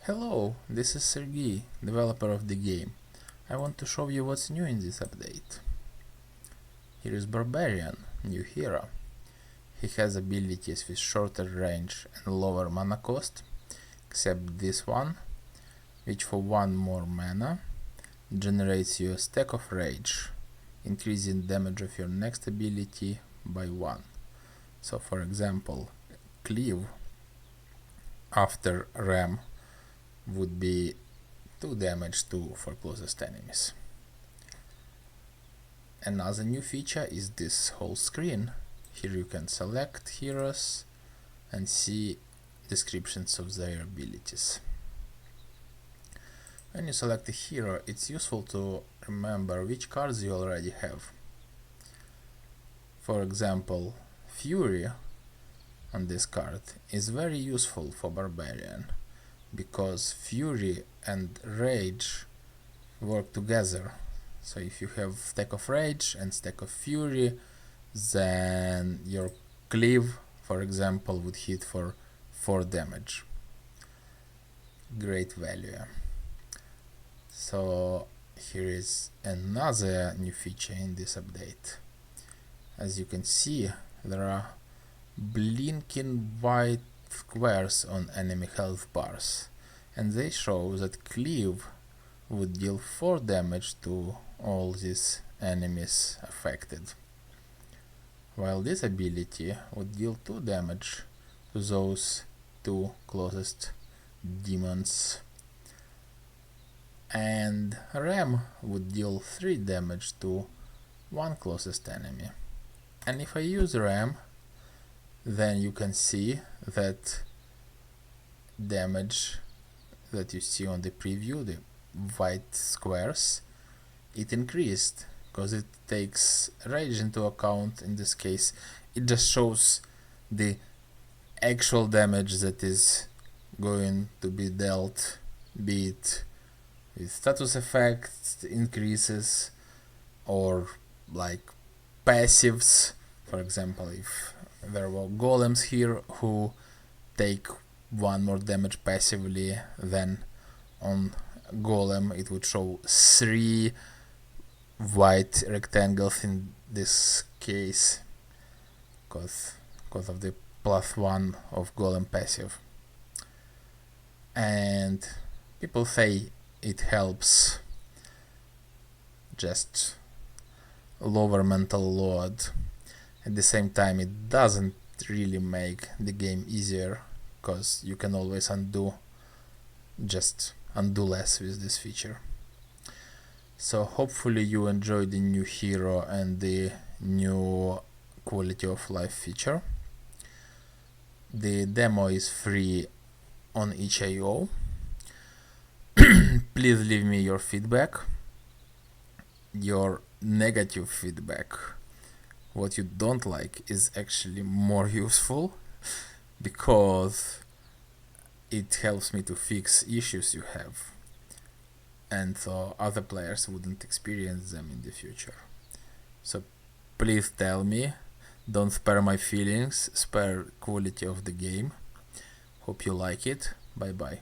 Hello, this is Sergey, developer of the game. I want to show you what's new in this update. Here is Barbarian, new hero. He has abilities with shorter range and lower mana cost, except this one, which for one more mana generates you a stack of rage, increasing damage of your next ability by 1. So for example, cleave after ram would be 2 damage for closest enemies. Another new feature is this whole screen. Here you can select heroes and see descriptions of their abilities. When you select a hero, it's useful to remember which cards you already have. For example, Fury on this card is very useful for Barbarian, because Fury and Rage work together. So if you have stack of Rage and stack of Fury, then your cleave, for example, would hit for 4 damage. Great value. So here is another new feature in this update. As you can see, there are blinking white squares on enemy health bars, and they show that cleave would deal 4 damage to all these enemies affected, while this ability would deal 2 damage to those 2 closest demons, and ram would deal 3 damage to 1 closest enemy. And if I use ram, then you can see that damage that you see on the preview, the white squares, it increased because it takes rage into account. In this case, it just shows the actual damage that is going to be dealt, be it with status effects increases or like passives. For example, if there were golems here who take 1 more damage passively, then on golem it would show 3 white rectangles in this case because of the +1 of golem passive. And people say it helps just lower mental load. At the same time, it doesn't really make the game easier, because you can always undo less with this feature. So hopefully you enjoyed the new hero and the new quality of life feature. The demo is free on itch.io. Please leave me your feedback, your negative feedback. What you don't like is actually more useful, because it helps me to fix issues you have, and so other players wouldn't experience them in the future. So please tell me, don't spare my feelings, spare quality of the game. Hope you like it. Bye bye.